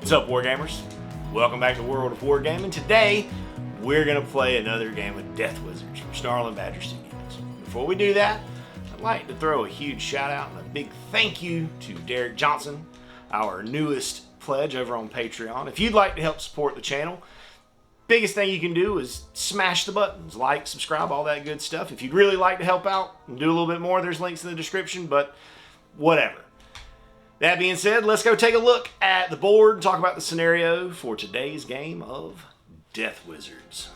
What's up, Wargamers? Welcome back to World of Wargaming. Today, we're going to play another game of Death Wizards from Snarling Badger Studios. Before we do that, I'd like to throw a huge shout out and a big thank you to Derek Johnson, our newest pledge over on Patreon. If you'd like to help support the channel, biggest thing you can do is smash the buttons, like, subscribe, all that good stuff. If you'd really like to help out and do a little bit more, there's links in the description, but whatever. That being said, let's go take a look at the board and talk about the scenario for today's game of Death Wizards.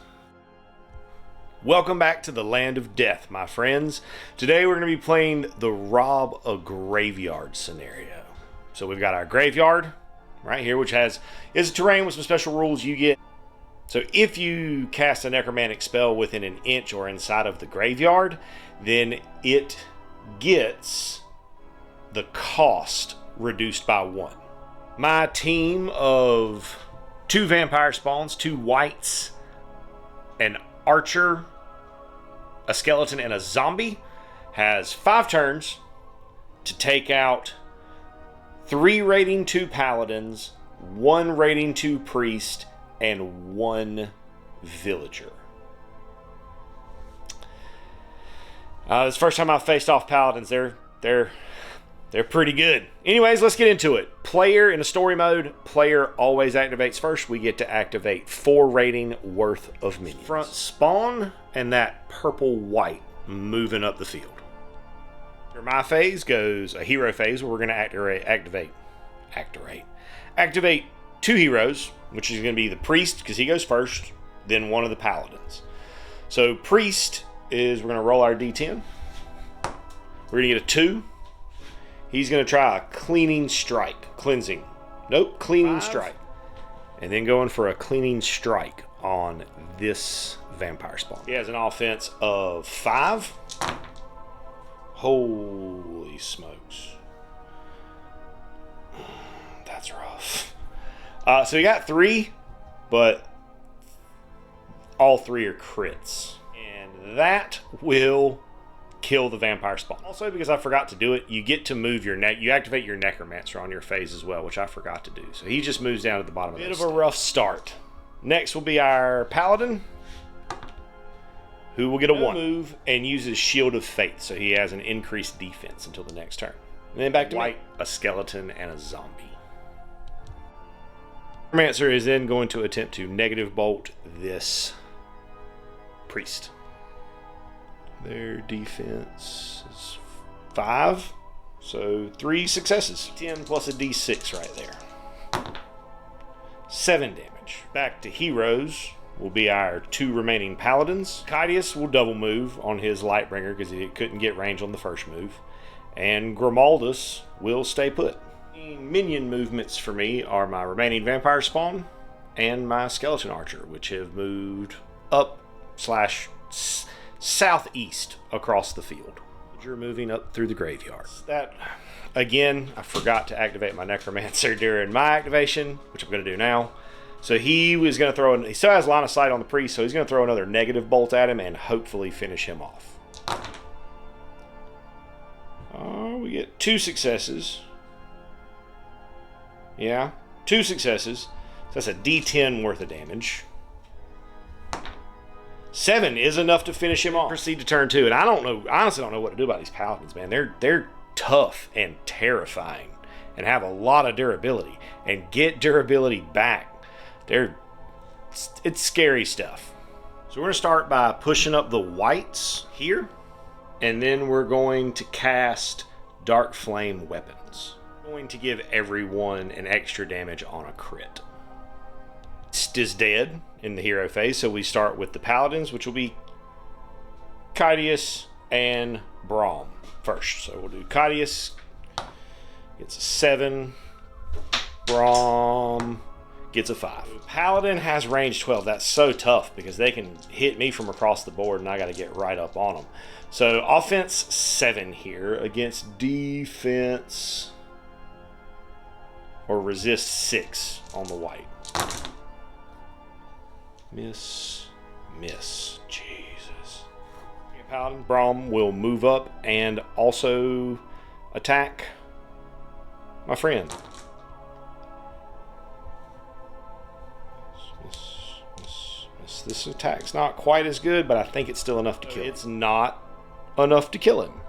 Welcome back to the land of death, my friends. Today we're going to be playing the Rob a Graveyard scenario. So we've got our graveyard right here, which is a terrain with some special rules you get. So if you cast a necromantic spell within an inch or inside of the graveyard, then it gets the cost reduced by 1. My team of 2 vampire spawns, 2 whites, an archer, a skeleton, and a zombie has 5 turns to take out 3 rating 2 paladins, 1 rating 2 priest, and 1 villager. This is the first time I've faced off paladins. They're pretty good. Anyways, let's get into it. Player in a story mode, player always activates first. We get to activate 4 rating worth of minions. Front spawn and that purple white moving up the field. After my phase goes a hero phase where we're going to activate 2 heroes, which is going to be the priest because he goes first, then one of the paladins. So priest is, we're going to roll our d10. We're going to get a 2. He's going to try a cleansing strike. Cleaning strike. And then going for a cleaning strike on this vampire spawn. He has an offense of 5. Holy smokes. That's rough. So he got 3, but all 3 are crits. And that will kill the vampire spawn. Also, because I forgot to do it, you get to move your you activate your necromancer on your phase as well, which I forgot to do. So he just moves down to the bottom of the bit of a rough start. Next will be our paladin, who will get a 1 move and uses Shield of Faith, so he has an increased defense until the next turn. And then back to white, a skeleton, and a zombie. Necromancer is then going to attempt to negative bolt this priest. Their defense is 5, so 3 successes. 10 plus a d6 right there. 7 damage. Back to heroes will be our 2 remaining paladins. Kydius will double move on his Lightbringer because he couldn't get range on the first move. And Grimaldus will stay put. Minion movements for me are my remaining vampire spawn and my skeleton archer, which have moved up / southeast across the field. You're moving up through the graveyard. That, again, I forgot to activate my necromancer during my activation, which I'm going to do now. So he was going to throw, he still has line of sight on the priest, so he's going to throw another negative bolt at him and hopefully finish him off. We get 2 successes. Yeah, 2 successes. So that's a d10 worth of damage. 7 is enough to finish him off. Proceed to turn 2, and I honestly don't know what to do about these paladins, man. They're tough and terrifying, and have a lot of durability, and get durability back. It's scary stuff. So we're gonna start by pushing up the whites here, and then we're going to cast Dark Flame Weapons. I'm going to give everyone an extra damage on a crit. Is dead in the hero phase, so we start with the paladins, which will be Kydius and Braum first. So we'll do Kydius, gets a 7, Braum gets a 5. Paladin has range 12. That's so tough because they can hit me from across the board and I got to get right up on them. So offense 7 here against defense or resist 6 on the white. Miss. Jesus. Paladin Braum will move up and also attack my friend. This attack's not quite as good, but I think it's still enough to kill him. It's not enough to kill him.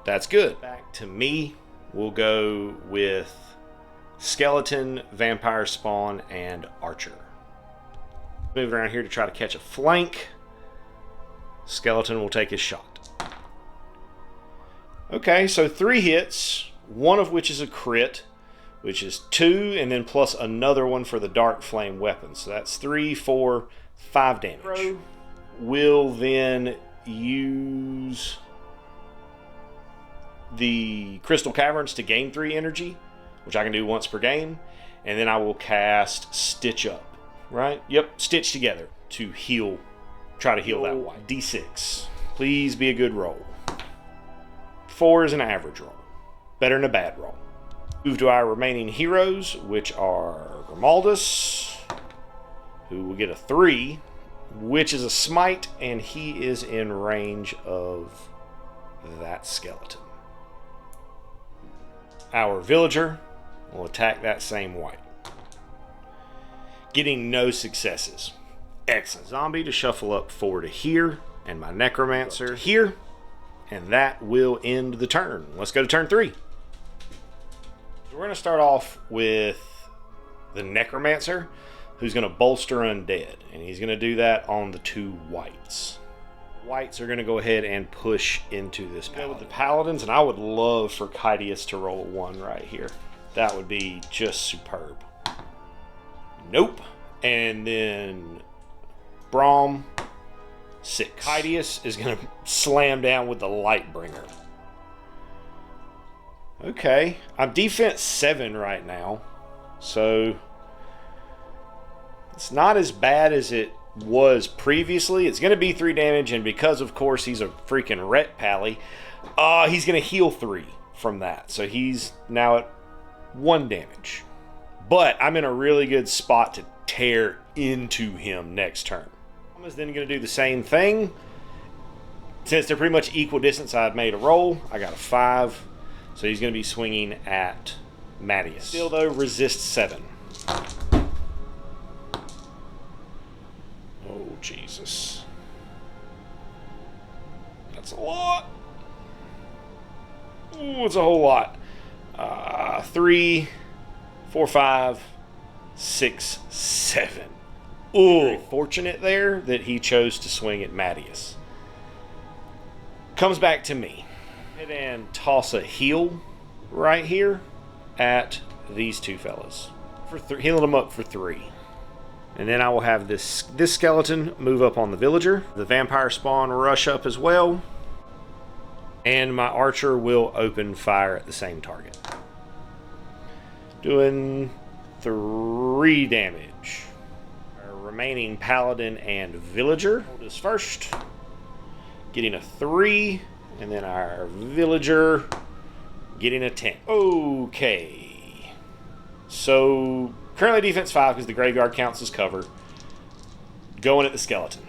That's good. Back to me. We'll go with skeleton, vampire spawn, and archer. Move around here to try to catch a flank. Skeleton will take his shot. Okay, so 3 hits, one of which is a crit, which is 2, and then plus another one for the dark flame weapon. So that's 3, 4, 5 damage. Will then use the crystal caverns to gain 3 energy, which I can do once per game, and then I will cast Stitch Up. Right? Yep, Stitch Together to heal. Try to heal that white. D6. Please be a good roll. 4 is an average roll. Better than a bad roll. Move to our remaining heroes, which are Grimaldus, who will get a 3, which is a smite, and he is in range of that skeleton. Our villager will attack that same white. Getting no successes. Excellent. Zombie to shuffle up 4 to here, and my necromancer here, and that will end the turn. Let's go to turn 3. We're going to start off with the necromancer, who's going to bolster undead, and he's going to do that on the 2 whites. Whites are going to go ahead and push into this paladin. With the paladins, and I would love for Kydius to roll a 1 right here. That would be just superb. Nope. And then Braum, 6. Kydius is going to slam down with the Lightbringer. Okay. I'm defense 7 right now. So it's not as bad as it was previously. It's going to be 3 damage, and because, of course, he's a freaking Ret Pally, he's going to heal 3 from that. So he's now at 1 damage. But I'm in a really good spot to tear into him next turn. I'm then going to do the same thing. Since they're pretty much equal distance, I've made a roll. I got a 5. So he's going to be swinging at Mattias. Still, though, resist 7. Oh, Jesus. That's a lot. Ooh, it's a whole lot. 3, 4, 5, 6, 7. Ooh. Very fortunate there that he chose to swing at Mattias. Comes back to me. Head and toss a heal right here at these 2 fellas. Healing them up for 3. And then I will have this skeleton move up on the villager. The vampire spawn rush up as well. And my archer will open fire at the same target. Doing 3 damage. Our remaining paladin and villager is first. Getting a 3. And then our villager getting a 10. Okay. So currently defense 5 because the graveyard counts as cover. Going at the skeleton.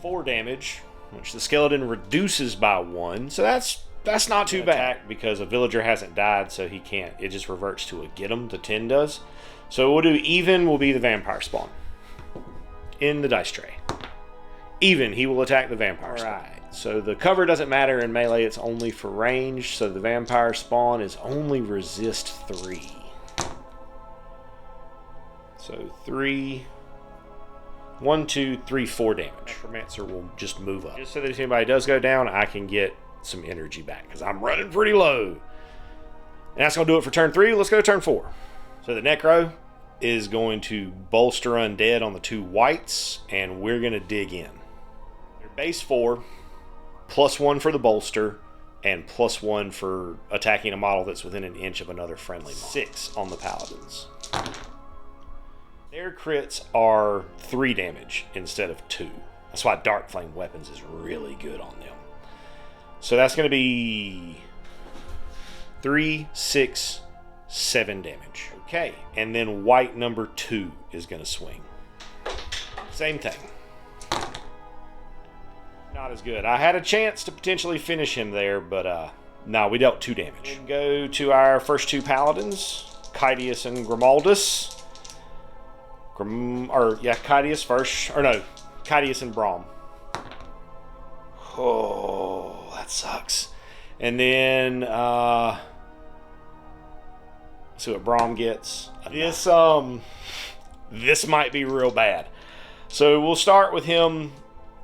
4 damage, which the skeleton reduces by 1. So that's not too bad because a villager hasn't died, so he can't. It just reverts to a get him. The 10 does. So we'll do even will be the vampire spawn in the dice tray. Even, he will attack the vampire spawn. Right. So the cover doesn't matter in melee, it's only for range. So the vampire spawn is only resist 3. So 3, 1, 2, 3, 4 damage. Necromancer will just move up. Just so that if anybody does go down, I can get some energy back because I'm running pretty low. And that's going to do it for turn 3. Let's go to turn 4. So the Necro is going to bolster undead on the 2 whites, and we're going to dig in. Base 4, +1 for the bolster, and +1 for attacking a model that's within an inch of another friendly model. 6 on the paladins. Their crits are 3 damage instead of 2. That's why Dark Flame Weapons is really good on them. So that's going to be 3, 6, 7 damage. Okay, and then white number 2 is going to swing. Same thing. Not as good. I had a chance to potentially finish him there, but no, we dealt 2 damage. And go to our first 2 paladins, Kydius and Grimaldus. Cadius first. Or no, Cadius and Braum. Oh, that sucks. And then, see what Braum gets. This might be real bad. So we'll start with him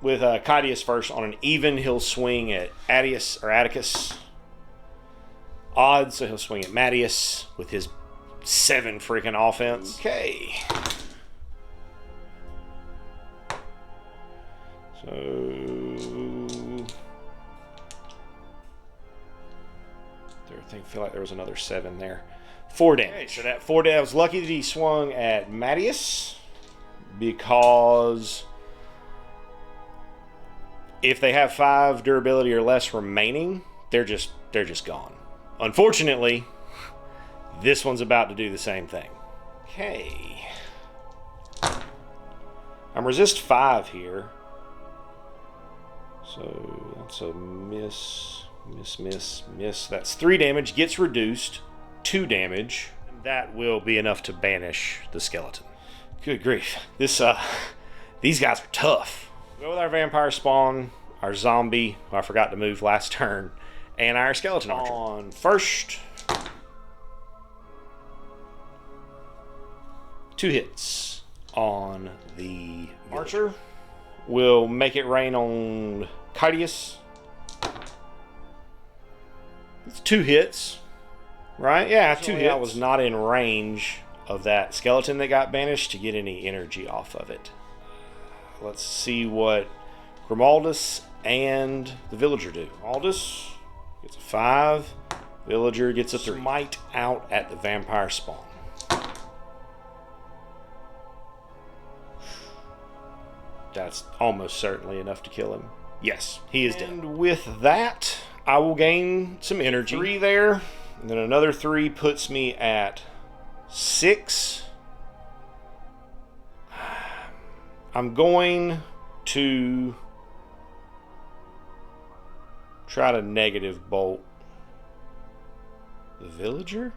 with Cadius first. On an even, he'll swing at Atticus. Odd, so he'll swing at Mattius with his 7 freaking offense. Okay. So I feel like there was another 7 there. 4 damage. Okay, so that 4 damage. I was lucky that he swung at Mattius, because if they have 5 durability or less remaining, they're just gone. Unfortunately, this one's about to do the same thing. Okay. I'm resist 5 here. So that's a miss. That's 3 damage. Gets reduced. 2 damage. And that will be enough to banish the skeleton. Good grief. These guys are tough. We'll go with our vampire spawn, our zombie, who I forgot to move last turn, and our skeleton archer. On first. 2 hits on the archer. We'll make it rain on Cadius. It's 2 hits, right? Yeah, 2 hits. I was not in range of that skeleton that got banished to get any energy off of it. Let's see what Grimaldus and the villager do. Grimaldus gets a 5. Villager gets a 3. Smite out at the vampire spawn. That's almost certainly enough to kill him. Yes, he is dead. And with that, I will gain some energy. 3 there, and then another 3 puts me at 6. I'm going to try to negative bolt the villager.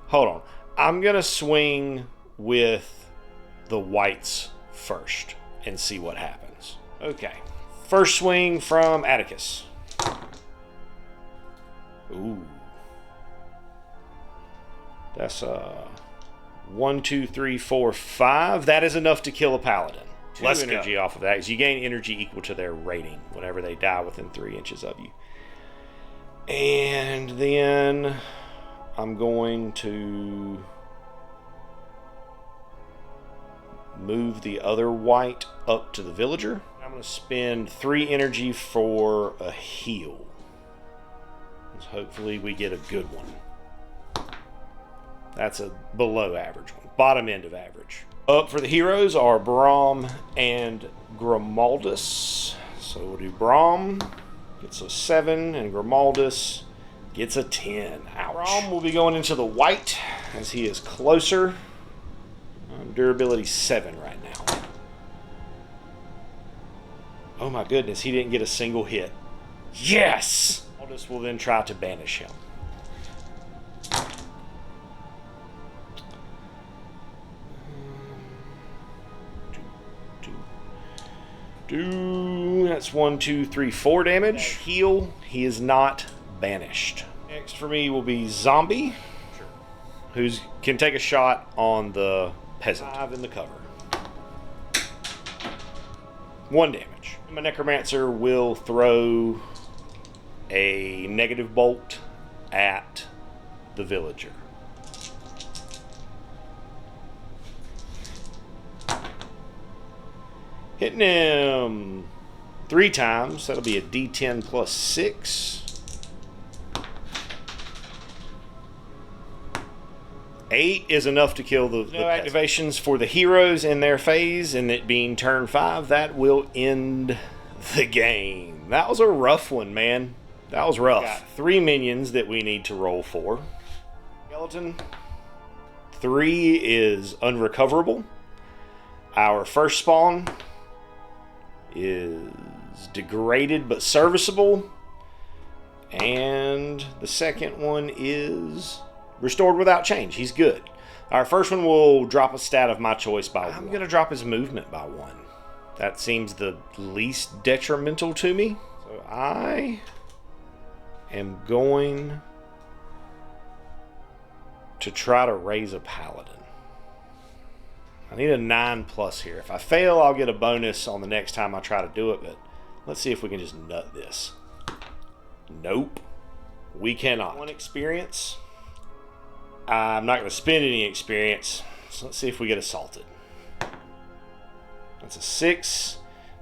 Hold on. I'm going to swing with the whites first and see what happens. Okay. First swing from Atticus. Ooh. That's 1, 2, 3, 4, 5. That is enough to kill a paladin. Less energy off of that, because you gain energy equal to their rating whenever they die within 3 inches of you. And then I'm going to move the other white up to the villager. I'm going to spend 3 energy for a heal. Hopefully we get a good one. That's a below average one. Bottom end of average. Up for the heroes are Braum and Grimaldus. So we'll do Braum. Gets a 7, and Grimaldus gets a 10. Ouch. Braum will be going into the white, as he is closer. Durability 7 right now. Oh my goodness, he didn't get a single hit. Yes! Grimaldus will then try to banish him. That's 1, 2, 3, 4 damage. Heal. He is not banished. Next for me will be Zombie, who can take a shot on the peasant. 5 in the cover. 1 damage. My Necromancer will throw a negative bolt at the villager. Hitting him 3 times. That'll be a D10 plus 6. 8 is enough to kill the activations for the heroes in their phase, and it being turn 5, that will end the game. That was a rough one, man. That was rough. Got 3 minions that we need to roll for. Skeleton. 3 is unrecoverable. Our first spawn is degraded but serviceable, and the second one is restored without change. He's good. Our first one will drop a stat of my choice by 1. I'm going to drop his movement by 1. That seems the least detrimental to me. So I am going to try to raise a paladin. I need a 9+ here. If I fail, I'll get a bonus on the next time I try to do it, but let's see if we can just nut this. Nope. We cannot. 1 experience. I'm not going to spend any experience, so let's see if we get assaulted. That's a 6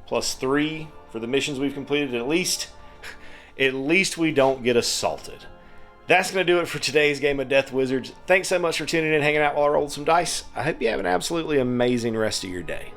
plus 3 for the missions we've completed. At least we don't get assaulted. That's going to do it for today's game of Death Wizards. Thanks so much for tuning in and hanging out while I rolled some dice. I hope you have an absolutely amazing rest of your day.